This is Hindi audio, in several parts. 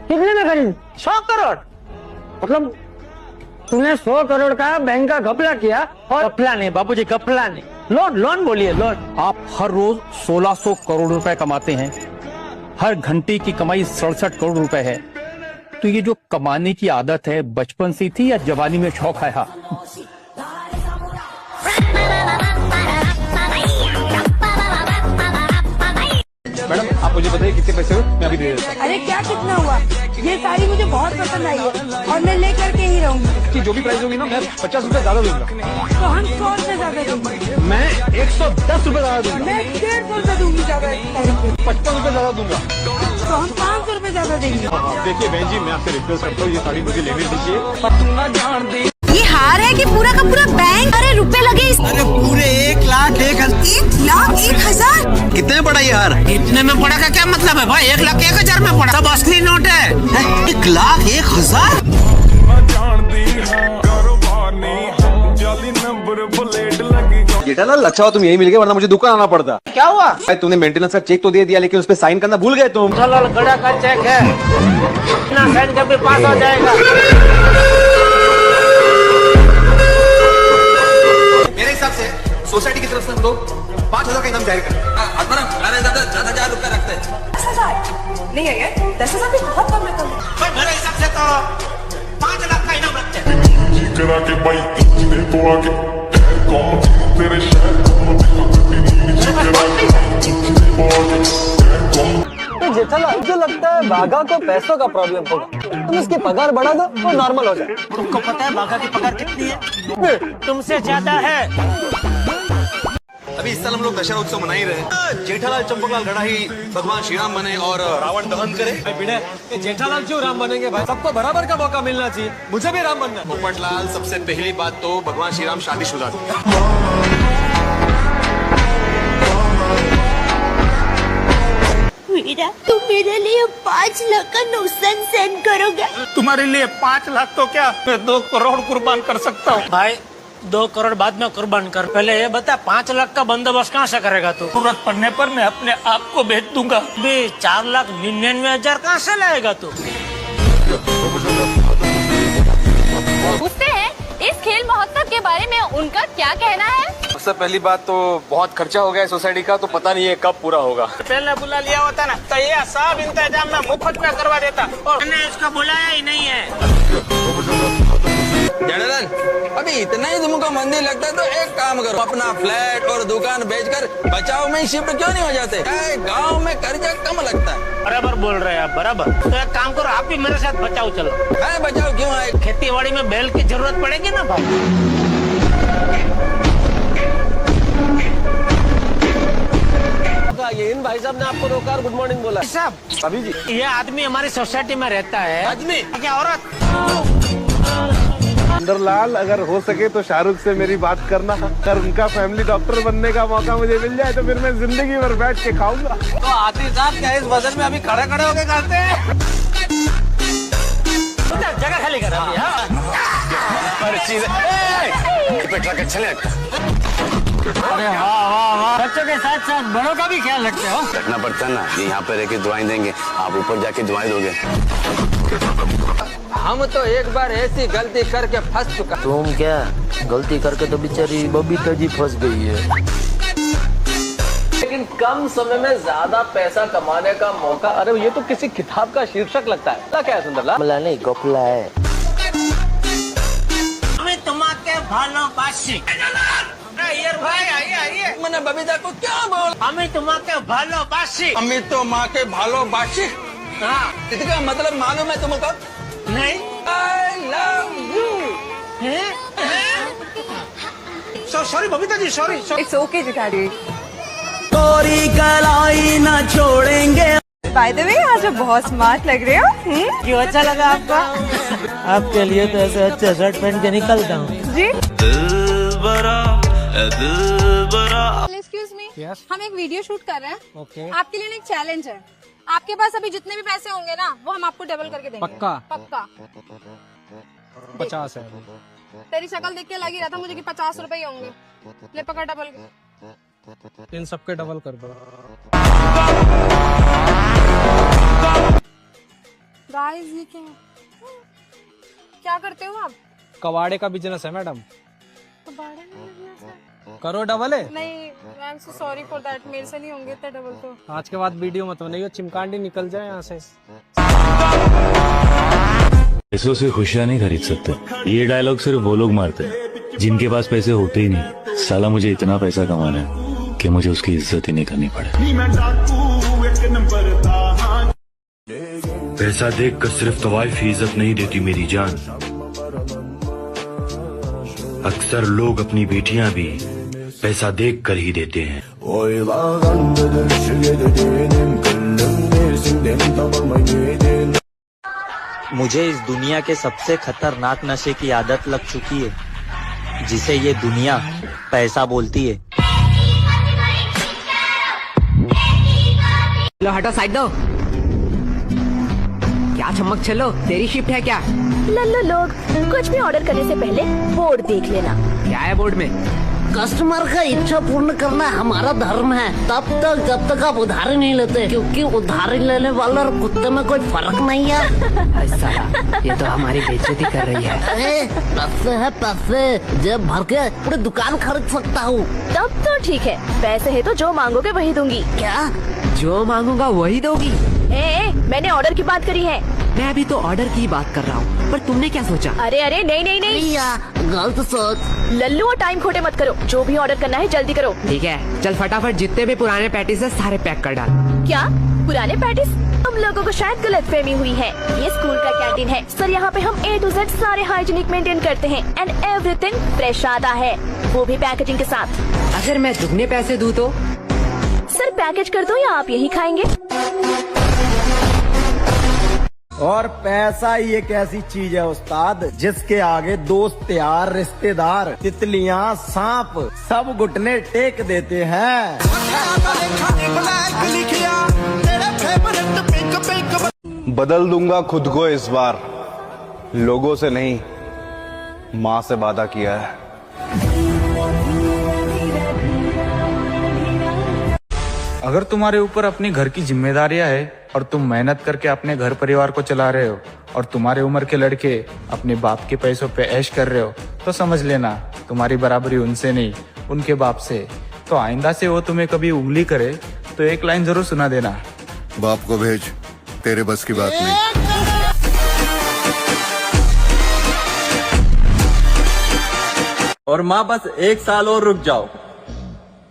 कितने में खरीद? 100 करोड़। मतलब तूने 100 करोड़ का बैंक का घपला किया और घपला नहीं बाबूजी, घपला नहीं, लोन लोन बोलिए, लोन। आप हर रोज 1600 करोड़ रुपए कमाते हैं, हर घंटे की कमाई 67 करोड़ रुपए है। तो ये जो कमाने की आदत है बचपन से थी या जवानी में शौक आया? मैडम आप मुझे बताइए कितने पैसे हुए, मैं अभी दे देता हूँ। अरे क्या कितना हुआ? ये साड़ी मुझे बहुत पसंद आई है और मैं लेकर के ही रहूंगी। इसकी जो भी प्राइस होगी ना, मैं 50 रुपए ज्यादा दूंगा। तो हम 100 रुपए ज्यादा देंगे। मैं 110 रुपए ज्यादा दूंगा। मैं 150 रुपए दूंगी ज्यादा। 55 रुपए ज्यादा दूंगा। तो हम 500 रुपए ज्यादा देंगे। देखिए बहन जी, मैं आपसे रिक्वेस्ट करता हूँ, ये साड़ी मुझे लेने दीजिए। ये हार है कि पूरा का पूरा बैंक? अरे रुपए लगे अरे पूरे 1,01,000। कितने में पड़ा ये हार? इतने में पड़ा का क्या मतलब है भाई? 1,01,000 में पड़ा। सब असली नोट है। 1,01,000? जेठालाल अच्छा हो तुम यही मिल गए, वरना मुझे दुकान आना पड़ता। क्या हुआ? तूने मेंटेनेंस का चेक तो दे दिया, लेकिन उस पर साइन करना भूल गए तुम। जेठालाल गड़ा का चेक है, इतना साइन करके पास हो जाएगा। मेरे हिसाब से सोसाइटी की तरफ से हम लोग 5,000 का इनाम जारी करें। ज्यादा 10,000 रुपए रखते हैं। 10,000 नहीं है यार, 10,000 भी बहुत कम रकम है। मेरे हिसाब से तो 5 लाख का इनाम रखते हैं। जेठालाल मुझे लगता है बाघा को पैसों का प्रॉब्लम होगा। तुम इसकी पगार बढ़ा दो तो नॉर्मल हो जाए। तुमको पता है बाघा की पगार कितनी है? तुमसे ज्यादा है। अभी इस साल हम लोग दशहरा उत्सव मना ही रहे हैं। जेठालाल चंपकलाल गड़ा ही भगवान श्री राम बने और रावण दहन करे। जेठालाल क्यों राम बनेंगे भाई? सबको बराबर का मौका मिलना चाहिए, मुझे भी राम बनना है। पोपटलाल, सबसे पहली बात तो भगवान श्री राम शादीशुदा थे। वीरा, तुम मेरे लिए 5 लाख का नुकसान सेंड करोगे? तुम्हारे लिए 5 लाख तो क्या, मैं 2 करोड़ कुर्बान कर सकता हूँ। भाई 2 करोड़ बाद में कुर्बान कर, पहले ये बता 5 लाख का बंदोबस्त कहाँ से करेगा तू? जरूरत पड़ने पर मैं अपने आप को बेच दूंगा। 4,99,000 कहाँ से लाएगा तू? पूछते हैं इस खेल महोत्सव के बारे में उनका क्या कहना है। सबसे पहली बात तो बहुत खर्चा हो गया है सोसाइटी का, तो पता नहीं है कब पूरा होगा। पहले बुला लिया होता ना तो ये सब इंतजाम मैं मुफ्त में करवा देता, और मैंने इसको बुलाया ही नहीं है। जेठालाल, अभी इतना ही तुमको मंदिर लगता है तो एक काम करो, अपना फ्लैट और दुकान बेचकर बचाव में शिफ्ट क्यों नहीं हो जाते? गांव में कर्जा कम लगता है। बराबर बोल रहे हैं आप, बराबर। तो एक काम करो, आप भी मेरे साथ बचाओ चलो। बचाओ क्यों आए? खेती बाड़ी में बैल की जरूरत पड़ेगी ना भाई। ये इन भाई साहब ने आपको रोका और गुड मॉर्निंग बोला। साहब अभी जी, ये आदमी हमारी सोसाइटी में रहता है। आदमी क्या औरत? सुंदरलाल, अगर हो सके तो शाहरुख से मेरी बात करना। अगर उनका फैमिली डॉक्टर बनने का मौका मुझे मिल जाए तो फिर मैं जिंदगी भर बैठ के खाऊंगा। तो आती साहब क्या इस वजन में अभी खड़े खड़े होके खाते हैं? जगह खाली कर अभी। अरे वाह वाह वाह, बच्चों के साथ साथ बड़ों का भी ख्याल रखते हो। रखना पड़ता है ना, ये यहाँ पे रह के दुआएं देंगे, आप ऊपर जाके दुआएं दोगे। हम तो एक बार ऐसी गलती करके फंस चुका। तुम क्या गलती करके तो बेचारी बबीता जी फंस गई है। लेकिन कम समय में ज्यादा पैसा कमाने का मौका, अरे ये तो किसी किताब का शीर्षक लगता है। क्या है सुंदरलाल? घपला नहीं, घपला है। हमें तुम्हारे भालोबासी। भाई आइए आइए। मैंने बबीता को क्या बोल? हमें तुम्हारे भालोबासी। अम्मी तो माँ के भालोबासी। हाँ, इसका मतलब मालूम है तुमको? नहीं। I love you। Sorry Babita ji, sorry. It's okay Jethaji. तोरी कलाई ना छोड़ेंगे। बाय द वे, आज आप बहुत स्मार्ट लग रहे हो। क्यों अच्छा लगा आपका? आपके लिए तो ऐसे अच्छे शर्ट पहन के निकलता हूँ जी। एक्सक्यूज मी, हम एक वीडियो शूट कर रहे हैं। आपके लिए एक चैलेंज है। आपके पास अभी जितने भी पैसे होंगे ना, वो हम आपको डबल करके देंगे। पक्का? पक्का। 50 है। तेरी शक्ल देख के लग ही रहा था मुझे कि 50 रुपए ही होंगे। ले पकड़ डबल। इन सबके डबल कर दो। सरप्राइज ये क्या है? क्या करते हो आप? कबाड़े का बिजनेस है मैडम। कबाड़े में business है? करो डबल है। नहीं, I am so sorry for that. मेरे से नहीं होंगे इतने डबल तो। आज के बाद वीडियो मत बनाइए, चिमकांडी निकल जाए यहाँ से। पैसों से खुशियाँ नहीं खरीद सकते। ये डायलॉग सिर्फ वो लोग मारते हैं जिनके पास पैसे होते ही नहीं। साला मुझे इतना पैसा कमाना है कि मुझे उसकी इज्जत ही नहीं करनी पड़े। पैसा देख कर सिर्फ तवाइफ ही इज्जत नहीं देती मेरी जान। अक्सर लोग अपनी बेटियां भी पैसा देख कर ही देते हैं। मुझे इस दुनिया के सबसे खतरनाक नशे की आदत लग चुकी है, जिसे ये दुनिया पैसा बोलती है। लो हटो, साइड दो। क्या चमक चलो, तेरी शिफ्ट है क्या? लल्लू लोग कुछ भी ऑर्डर करने से पहले बोर्ड देख लेना। क्या है बोर्ड में? कस्टमर का इच्छा पूर्ण करना हमारा धर्म है, तब तक जब तक आप उधारी नहीं लेते, क्योंकि उधारी लेने वाले और कुत्ते में कोई फर्क नहीं है। साला, ये तो हमारी बेइज्जती कर रही है। अरे पैसे है पैसे, जेब भर के पूरी दुकान खरीद सकता हूँ। तब तो ठीक है, पैसे है तो जो मांगोगे वही दूंगी। क्या? जो मांगूंगा वही दोगी? मैंने ऑर्डर की बात करी है। मैं अभी तो ऑर्डर की बात कर रहा हूँ, पर तुमने क्या सोचा? अरे अरे नहीं नहीं नहीं, गलत सोच। लल्लू और टाइम खोटे मत करो, जो भी ऑर्डर करना है जल्दी करो। ठीक है, चल फटाफट जितने भी पुराने पैटीज है सारे पैक कर डाल। क्या पुराने पैटीज? तुम लोगों को शायद गलतफहमी हुई है। ये स्कूल का कैंटीन है सर, यहाँ पे हम A to Z सारे हाइजीनिक मेंटेन करते हैं एंड एवरीथिंग फ्रेश आता है, वो भी पैकेजिंग के साथ। अगर मैं दुगने पैसे दूँ तो? सर पैकेज कर दो या आप यही खाएंगे? और पैसा ही एक ऐसी चीज है उस्ताद, जिसके आगे दोस्त यार रिश्तेदार तितलियां सांप सब घुटने टेक देते हैं। बदल दूंगा खुद को इस बार, लोगों से नहीं माँ से वादा किया है। अगर तुम्हारे ऊपर अपनी घर की जिम्मेदारियां है और तुम मेहनत करके अपने घर परिवार को चला रहे हो और तुम्हारे उम्र के लड़के अपने बाप के पैसों पे ऐश कर रहे हो, तो समझ लेना तुम्हारी बराबरी उनसे नहीं उनके बाप से। तो आइंदा से वो तुम्हें कभी उंगली करे तो एक लाइन जरूर सुना देना, बाप को भेज, तेरे बस की बात नहीं। और माँ बस 1 साल और रुक जाओ।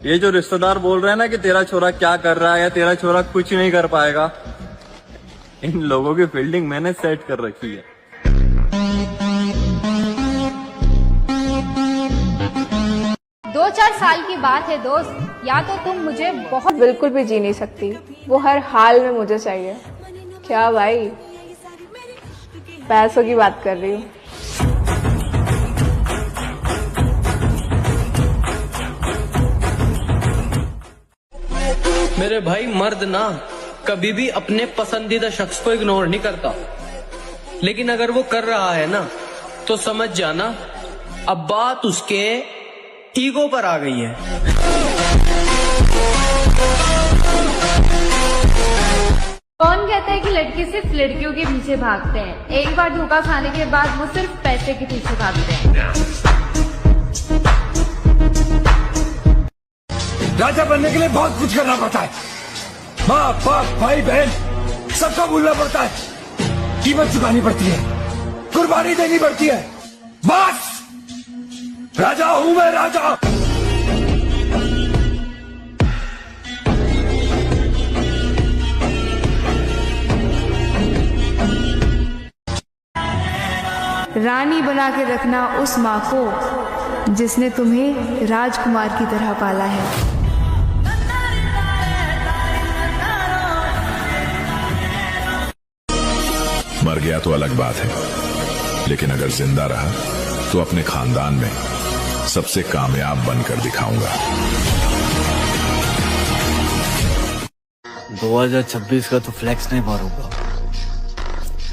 ये जो रिश्तेदार बोल रहे हैं ना कि तेरा छोरा क्या कर रहा है या तेरा छोरा कुछ नहीं कर पाएगा, इन लोगों की फील्डिंग मैंने सेट कर रखी है। दो चार साल की बात है दोस्त, या तो तुम मुझे बहुत बिल्कुल भी जी नहीं सकती, वो हर हाल में मुझे चाहिए। क्या भाई, पैसों की बात कर रही हूँ। मेरे भाई, मर्द ना कभी भी अपने पसंदीदा शख्स को इग्नोर नहीं करता, लेकिन अगर वो कर रहा है ना तो समझ जाना अब बात उसके ईगो पर आ गई है। कौन कहता है कि लड़के सिर्फ लड़कियों के पीछे भागते हैं? एक बार धोखा खाने के बाद वो सिर्फ पैसे के पीछे भागते हैं। राजा बनने के लिए बहुत कुछ करना पड़ता है, माँ बाप भाई बहन सबका भूलना पड़ता है, कीमत चुकानी पड़ती है, कुर्बानी देनी पड़ती है। बस राजा हूं मैं, राजा। रानी बना के रखना उस माँ को जिसने तुम्हें राजकुमार की तरह पाला है। मर गया तो अलग बात है, लेकिन अगर जिंदा रहा तो अपने खानदान में सबसे कामयाब बनकर दिखाऊंगा। 2026 का तो फ्लैक्स नहीं मारूंगा,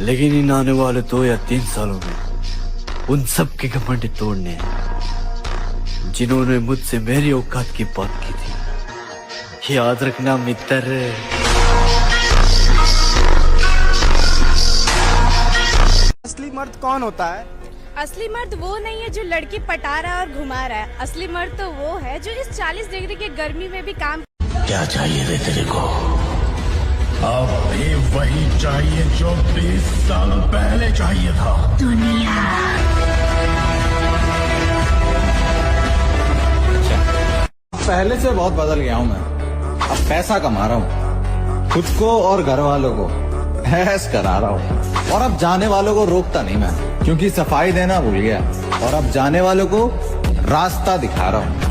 लेकिन इन आने वाले 2 या 3 सालों में उन सब के घमंड तोड़ने हैं जिन्होंने मुझसे मेरी औकात की बात की थी। याद रखना मित्र। मर्द कौन होता है? असली मर्द वो नहीं है जो लड़की पटा रहा है और घुमा रहा है। असली मर्द तो वो है जो इस 40 डिग्री की गर्मी में भी काम। क्या चाहिए रे तेरे को? अब भी वही चाहिए जो 20 साल पहले चाहिए था। दुनिया। पहले से बहुत बदल गया हूँ मैं। अब पैसा कमा रहा हूँ, खुद को और घर वालों को ऐश करा रहा हूँ, और अब जाने वालों को रोकता नहीं मैं, क्योंकि सफाई देना भूल गया, और अब जाने वालों को रास्ता दिखा रहा हूँ।